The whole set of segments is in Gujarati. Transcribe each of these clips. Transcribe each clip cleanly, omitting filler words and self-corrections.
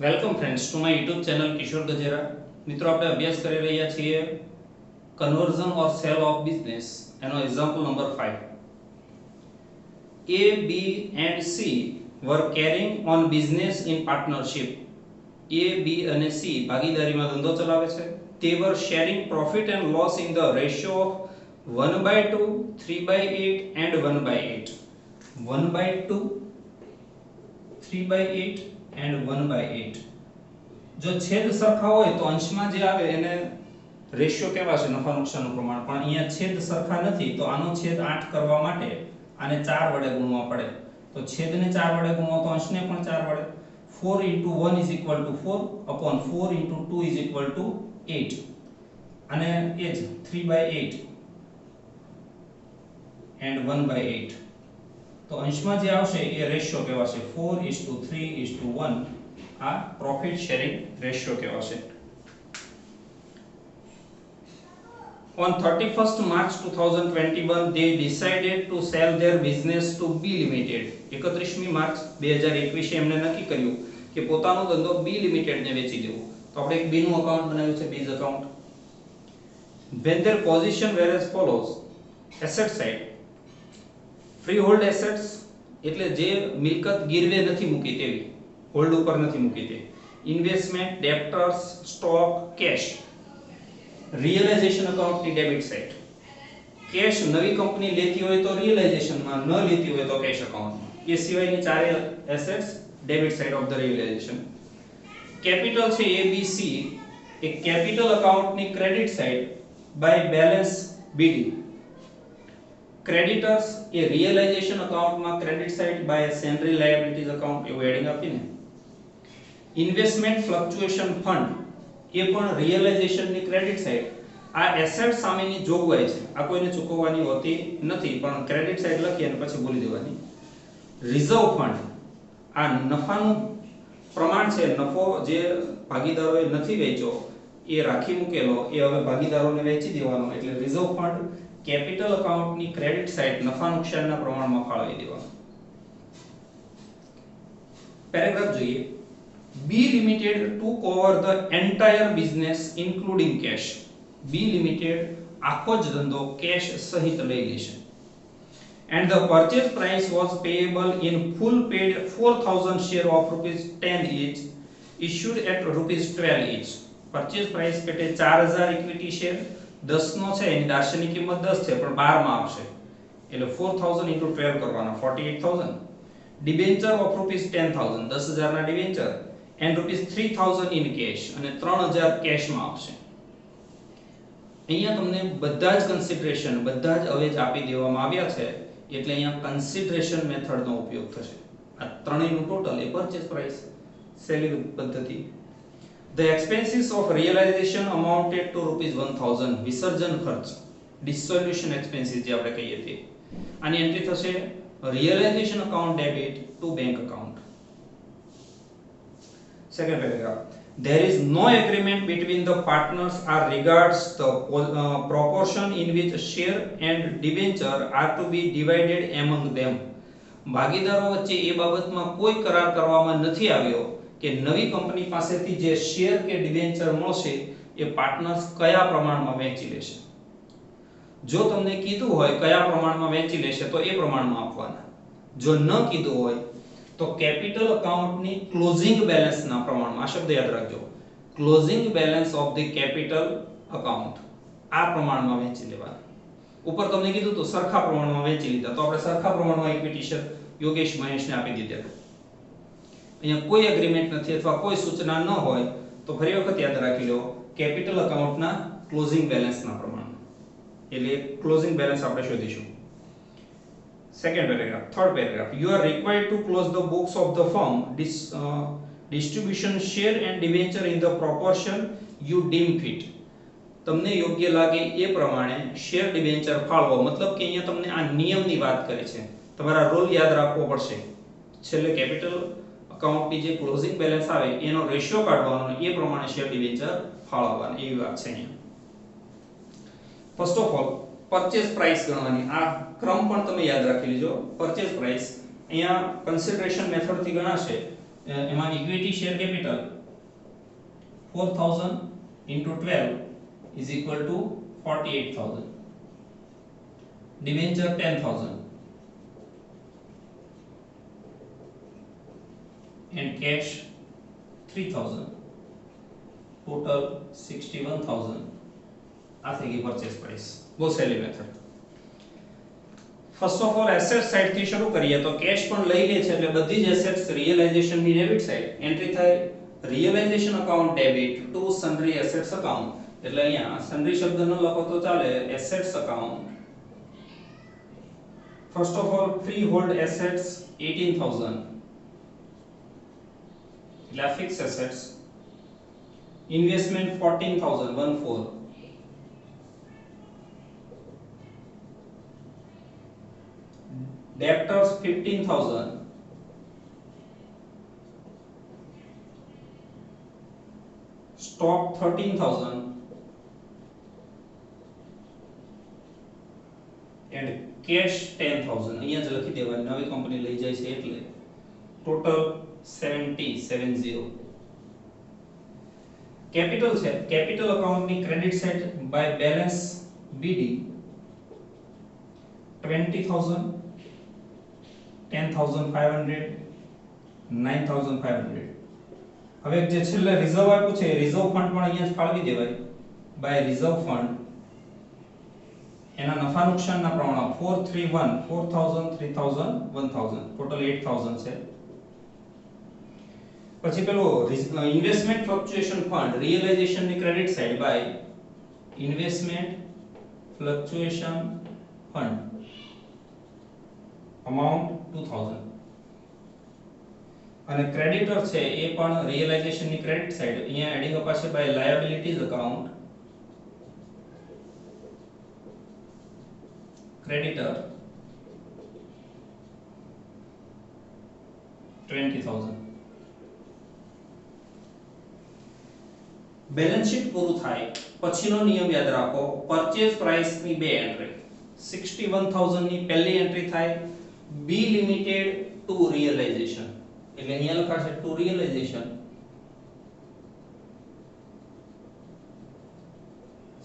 Welcome friends to my YouTube channel Kishor Gajera. મિત્રો, આપણે અભ્યાસ કરી રહ્યા છીએ conversion or sale of business. એનો example number 5. A, B and C were carrying on business in partnership. A, B અને C ભાગીદારીમાં ધંધો ચલાવે છે. They were sharing profit and loss in the ratio of 1/2, 3/8 and 1/8. 1/2, 3/8 and 1/8. જો છેદ સરખા હોય તો અંશમાં જે આવે એને રેશિયો કહેવાશે, નફા નુકસાનનું પ્રમાણ. પણ અહીંયા છેદ સરખા નથી તો આનો છેદ 8 કરવા માટે આને 4 વડે ગુણવા પડે. તો છેદને 4 વડે ગુણો તો અંશને પણ 4 વડે. 4 * 1 = 4 upon 4 * 2 = 8. અને એ જ 3/8 and 1/8. તો અંશમાં જે આવશે એ રેશિયો કહેવાશે 4:3:1. આ પ્રોફિટ શેરિંગ રેશિયો કહેવાશે. On 31st March 2021 they decided to sell their business to B Limited. 31મી માર્ચ 2021 એમણે નક્કી કર્યું કે પોતાનો ધંધો B Limited ને વેચી દેવો. તો આપણે એક B નું અકાઉન્ટ બનાવ્યું છે, B's account. When their position were as follows: asset side, freehold assets એટલે જે મિલકત ગીરવે નથી મૂકી તેવી, હોલ્ડ ઉપર નથી મૂકી તે. Investment, debtors, stock, cash. Realisation account ની ડેબિટ સાઇડ. કેશ નવી કંપની લેતી હોય તો રિયલાઇઝેશનમાં, ન લેતી હોય તો કેશ અકાઉન્ટમાં. એ સિવાયની ચારે assets debit side of the realisation. Capital છે ABC, એ કેપિટલ અકાઉન્ટની credit side by balance BD. Creditors એ રિયલાઇઝેશન અકાઉન્ટમાં credit side by sundry liabilities account, એવું એડિંગ આપીને. ઇન્વેસ્ટમેન્ટ ફ્લક્ચ્યુએશન ફંડ એ પણ રિયલાઇઝેશનની ક્રેડિટ સાઇડ. આ એસેટ સામેની જોગવાઈ છે, આ કોઈને ચૂકવવાની હોતી નથી, પણ ક્રેડિટ સાઇડ લખી અને પછી ભૂલી દેવાની. રિઝર્વ ફંડ આ નફાનું પ્રમાણ છે, નફો જે ભાગીદારોએ નથી વેચ્યો એ રાખી મૂકેલો એ હવે ભાગીદારોને વેચી દેવાનો, એટલે રિઝર્વ ફંડ કેપિટલ અકાઉન્ટની ક્રેડિટ સાઇડ નફા નુકસાનના પ્રમાણમાં ફાળવી દેવાનું. પેરેગ્રાફ જોઈએ. B Limited took over the entire business including cash. B Limited આખો જ ધંધો કેશ સહિત લઈ લેશે. And the purchase price was payable in full, paid 4000 share of ₹10 each, issued at ₹12 each. Purchase price પેટે 4000 ઇક્વિટી શેર, 10 નો છે એની દાર્શનિક કિંમત 10 છે પણ 12 માં આવશે એટલે 4000 * 12 કરવાના 48000. ડિબેન્ચર ઓફ ₹10000, 10000 ના ડિબેન્ચર, and ₹3000 in cash, અને 3000 કેશ માં આવશે. અહીંયા તમને બધા જ કન્સિડરેશન, બધા જ અવેજ આપી દેવામાં આવ્યા છે એટલે અહીંયા કન્સિડરેશન મેથડનો ઉપયોગ થશે. આ ત્રણેયનું ટોટલ એ પરચેસ પ્રાઇસ સેલિંગ પદ્ધતિ. The expenses of realization amounted to ₹1000. વિસર્જન ખર્ચ, dissolution expenses જે આપણે કહીએ તે. આની એન્ટ્રી થશે realization account debit to bank account. Second paragraph. There is no agreement between the partners as regards the proportion in which share and debenture are to be divided among them. ભાગીદારો વચ્ચે એ બાબતમાં કોઈ કરાર કરવામાં નથી આવ્યો કે નવી કંપની પાસેથી જે શેર કે ડિબેન્ચર મળશે એ પાર્ટનર્સ કયા પ્રમાણમાં વેચી લેશે. જો તમને કીધું હોય કયા પ્રમાણમાં વેચી લેશે તો એ પ્રમાણમાં આપવાના. જો ન કીધું હોય તો કેપિટલ અકાઉન્ટની ક્લોઝિંગ બેલેન્સના પ્રમાણમાં, આ શબ્દ યાદ રાખજો, closing balance of the capital account આ પ્રમાણમાં વેચી લેવાના. ઉપર તમને કીધું તો સરખા પ્રમાણમાં વેચી લીધા તો આપણે સરખા પ્રમાણમાં ઇક્વિટી શેર યોગેશ મહેશને આપી દીધા. અહીંયા કોઈ એગ્રીમેન્ટ નથી અથવા કોઈ સૂચના ન હોય તો ફરી વખત યાદ રાખી લો, કેપિટલ અકાઉન્ટના ક્લોઝિંગ બેલેન્સના પ્રમાણમાં, એટલે ક્લોઝિંગ બેલેન્સ આપણે શોધીશું. Second paragraph. Third paragraph. You are required to close the books of the firm, distribution share and debenture in the proportion you deem fit. તમને યોગ્ય લાગે એ પ્રમાણે શેર ડિબેન્ચર ફાળવો. મતલબ કે અહીંયા તમને આ નિયમની વાત કરે છે, તમારા રૂલ યાદ રાખવો પડશે. છેલ્લે કેપિટલ અકાઉન્ટની જે ક્લોઝિંગ બેલેન્સ આવે એનો રેશિયો કાઢવાનો અને એ પ્રમાણે શેર ડિબેન્ચર ફાળવવાની, એવી વાત છે અહીંયા. First of all purchase price ગણવાની. આ ક્રમ પણ તમે યાદ રાખી લેજો. પરચેસ પ્રાઇસ અહીંયા કન્સિડરેશન મેથડ થી ગણાશે એમાં equity share capital 4000 into 12 is equal to 48000, debenture 10000 and cash 3000, total 61000. આ થઈ ગઈ પરચેસ પ્રાઇસ. બહુ સહેલી method. First of all asset side થી શરૂ કરીએ તો કેશ પણ લઈ લે છે એટલે બધી જ એસેટ્સ રિયલાઇઝેશન ની ડેબિટ સાઇડ એન્ટ્રી થાય. Realisation account debit to sundry assets account, એટલે અહીંયા સન્ડ્રી શબ્દ ન લખો તો ચાલે, assets account. First of all freehold assets 18000 એટલે fix assets. Investment 14000 debtors 15000, stock 13000 and cash 10000. અહીંયા જ લખી દેવાય, નવી કંપની લઈ જાય છે એટલે ટોટલ 70. કેપિટલ છે, કેપિટલ અકાઉન્ટની credit side by balance BD 20000, 10500, 9500. હવે જે છેલ્લે રિઝર્વ આપ્યું છે રિઝર્વ ફંડ પણ અહીંયા જ ફાળવી દેવાય બાય રિઝર્વ ફંડ. એના નફા નુકસાનના પ્રમાણ 431, 4000, 3000, 1000, ટોટલ 8000 છે. પછી પેલો ઇન્વેસ્ટમેન્ટ ફ્લક્ચ્યુએશન ફંડ રિયલાઇઝેશન ની credit side by investment fluctuation fund amount 2000. અને ક્રેડિટર છે એ પણ રિયલાઇઝેશન ની ક્રેડિટ સાઇડ અહીંયા એડિંગ અપાશે by liabilities account. Creditor 20000. Balance sheet પૂરું થાય પછીનો નિયમ યાદ રાખો, પરચેઝ પ્રાઇસ ની બે એન્ટ્રી. 61000 ની પહેલી એન્ટ્રી થાય બી લિમિટેડ ટુ રિયલાઇઝેશન, એટલે અહીંયા લખાશે ટુ રિયલાઇઝેશન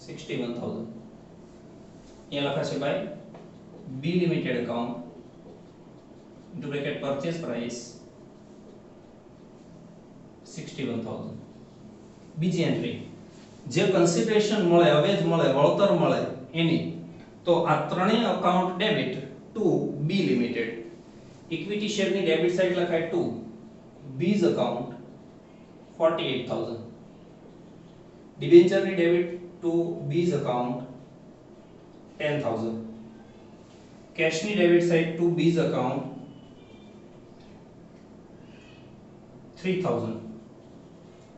61000. અહીંયા લખાશે by B limited account into bracket purchase price 61000. બીજી એન્ટ્રી જે કન્સિડરેશન મળે, અવેજ મળે, વળતર મળે એની, તો આ ત્રણેય account debit to B limited. Equity શેરની ડેબિટ સાઇડ લખાય ટુ બીઝ અકાઉન્ટ 48000. ડિબેન્ચરની ડેબિટ ટુ બીઝ અકાઉન્ટ 10000. કેશની debit side to B's account 3000.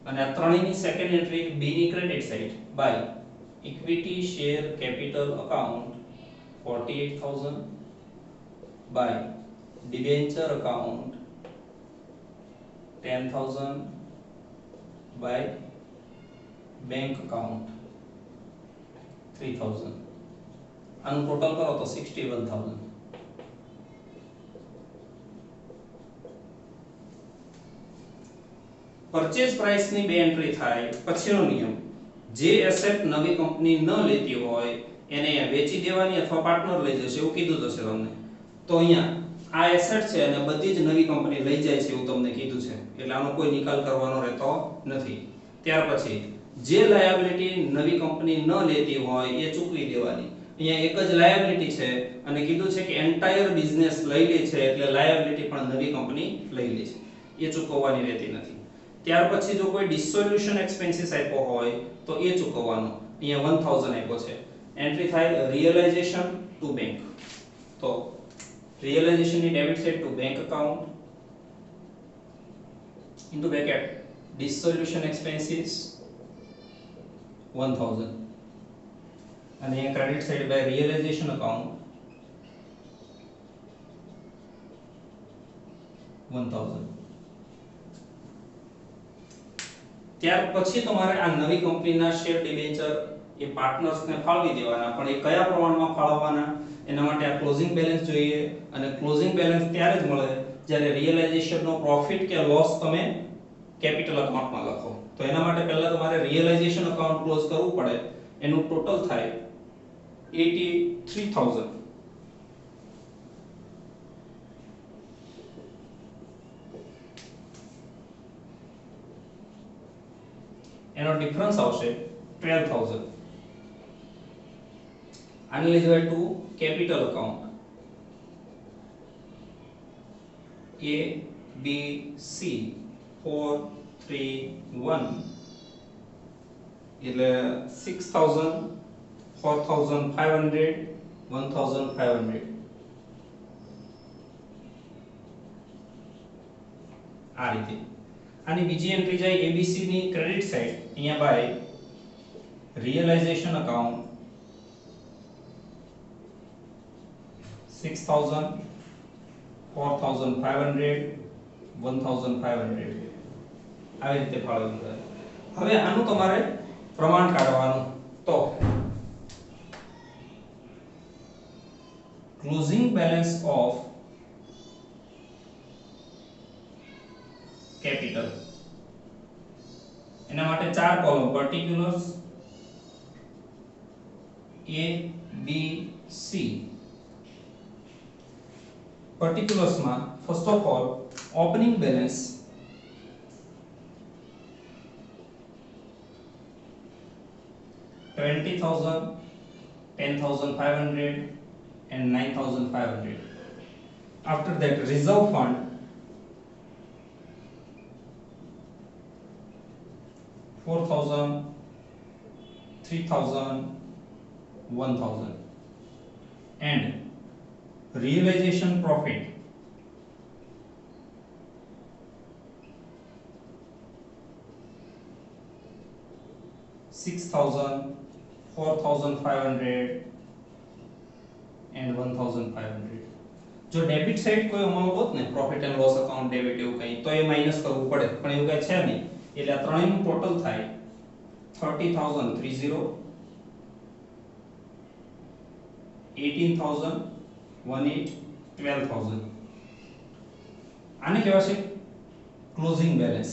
અને આ ત્રણેયની સેકન્ડ એન્ટ્રી બી ની credit side by equity share capital account 48000 by debenture account 10000 by bank account 3000. આનું ટોટલ કરો તો 61000. પરચેઝ પ્રાઇસ ની બે એન્ટ્રી થાય પછીનો નિયમ, જે એસેટ નવી કંપની ન લેતી હોય એને વેચી દેવાની અથવા પાર્ટનર લઈ જશે એવું કીધું હશે તમને. તો અહીંયા આ એસેટ છે અને બધી જ નવી કંપની લઈ જાય છે એવું તમને કીધું છે, એટલે આનો કોઈ નિકાલ કરવાનો રહેતો નથી. ત્યાર પછી જે લાયબિલિટી નવી કંપની ન લેતી હોય એ ચૂકવી દેવાની. અહીંયા એક જ લાયબિલિટી છે અને કીધું છે કે એન્ટાયર બિઝનેસ લઈ લે છે એટલે લાયબિલિટી પણ નવી કંપની લઈ લે છે, એ ચૂકવવાની રહેતી નથી. ત્યાર પછી જો કોઈ ડિસોલ્યુશન એક્સપેન્સીસ આપ્યો હોય તો એ ચૂકવવાનો. અહીંયા 1000 આપ્યો છે. એન્ટ્રી થાય રિયલાઇઝેશન ટુ બેંક, તો રિયલાઇઝેશન ની debit side to bank account into bracket dissolution expenses 1000 અને અહીંયા credit side by realisation account 1000. ત્યાર પછી તમારે આ નવી કંપનીના શેર ડિબેન્ચર એ પાર્ટનર્સને ફાળવી દેવાના, પણ એ કયા પ્રમાણમાં ફાળવવાના એના માટે આ ક્લોઝિંગ બેલેન્સ જોઈએ અને ક્લોઝિંગ બેલેન્સ ત્યારે જ મળે જ્યારે રિયલાઇઝેશન નો પ્રોફિટ કે લોસ તમે કેપિટલ અકાઉન્ટમાં લખો તો એના માટે પહેલા તમારે રિયલાઇઝેશન અકાઉન્ટ ક્લોઝ કરવું પડે એનું ટોટલ થાય 83000 એનો ડિફરન્સ આવશે 12000 આને લઈ જવાય to capital account A B C 4 3 1 એટલે 6000 4500 1500 આ રીતે આની બીજી એન્ટ્રી જાય ABC ની ક્રેડિટ સાઈડ અહીંયા બાય રિયલાઇઝેશન અકાઉન્ટ 6000 4500 1500 આવી રીતે ફાળવવું છે હવે આનું તમારે પ્રમાણ કાઢવાનું તો ક્લોઝિંગ બેલેન્સ ઓફ કેપિટલ એના માટે ચાર column પર્ટિક્યુલર્સ A B C particulars માં first of all opening balance 20,000 10,500 and 9,500 after that reserve fund 4,000 3,000 1,000 and realization profit 6,000 4,500 and 1,500 જો ડેબિટ સાઈડ કોઈ અમાઉન્ટ હોત ને profit and loss account debit એવું કંઈ તો એ માઈનસ કરવું પડે પણ એવું કંઈ છે નહીં એટલે આ ત્રણેયનું ટોટલ થાય 30,030 18,000 12,000 આને કહેવાશે ક્લોઝિંગ બેલેન્સ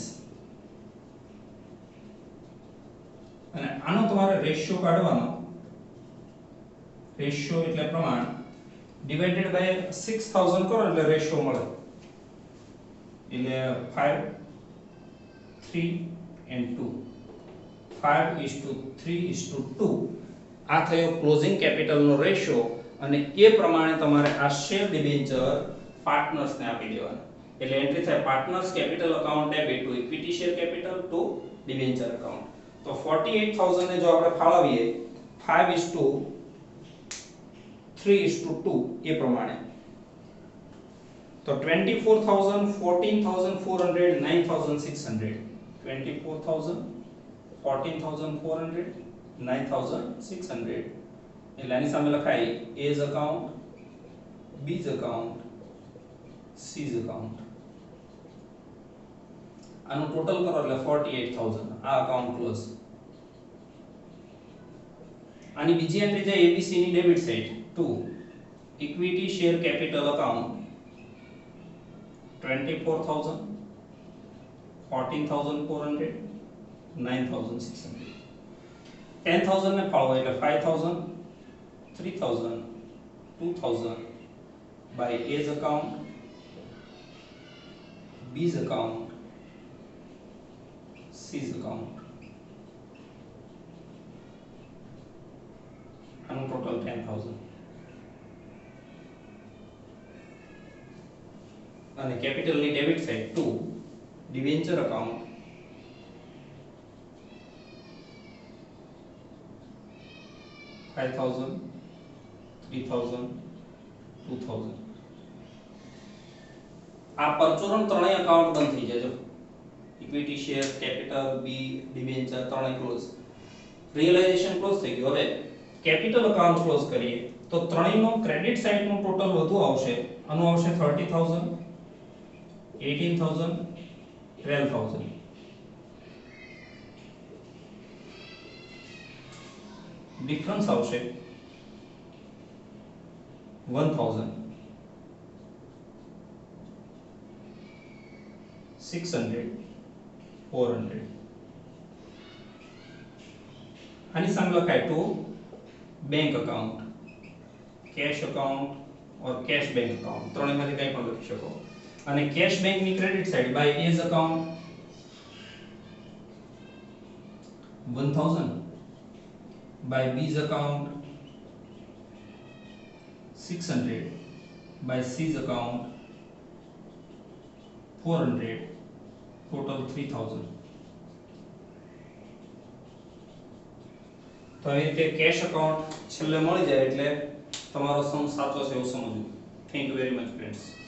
અને આનો તમારે રેશિયો કાઢવાનો રેશિયો એટલે પ્રમાણ ડિવાઇડેડ બાય 6000 કરો એટલે રેશિયો મળે એટલે 5 3 and 2 5:3:2 આ થયો ક્લોઝિંગ કેપિટલ નો રેશિયો અને એ પ્રમાણે તમારે આ શેર ડિબેન્ચર પાર્ટનર્સ ને આપી દેવાના એટલે એન્ટ્રી થાય partners capital account debit to equity share capital to debenture account તો 48000 ને જો આપણે ફાળવીએ 5:3:2 એ પ્રમાણે તો 24,000 14,400 9,600 24,000 14,400 9,600 એટલે આની સામે લખાય A's account B's account C's account આનું ટોટલ કરો એટલે 48,000 આ અકાઉન્ટ ક્લોઝ આની બીજી એન્ટ્રી છે ABC ની debit side two equity share capital account 24,000 14,400 9,600 10,000 ને ફાળવો એટલે 5,000 3,000 2,000 by A's account B's account C's account and total 10,000 અને કેપિટલ ની debit side to debenture account 5,000 3,000 2,000 આ પરચુરણ ત્રણેય અકાઉન્ટ બંધ થઈ જાય જો equity share capital B debenture ત્રણેય ક્લોઝ રિયલાઇઝેશન ક્લોઝ થઈ ગયું હવે કેપિટલ અકાઉન્ટ ક્લોઝ કરીએ તો ત્રણેયનો ક્રેડિટ સાઈડ નું ટોટલ વધુ આવશે આનું આવશે 30,000 18,000 12,000 ડિફરન્સ આવશે 1,000 600 400 આની સામે લખાય to bank account cash account और कैश बैंक अकाउंट ત્રણેયમાંથી કંઈ પણ લખી શકો અને કેશ બેંક ની ક્રેડિટ સાઈડ બાય એજ account 1000 by B's account 600 by C's account 400 total 3000 તો આવી રીતે કેશ અકાઉન્ટ છેલ્લે મળી જાય એટલે તમારો સમ સાચો છે એવું સમજવું thank you very much friends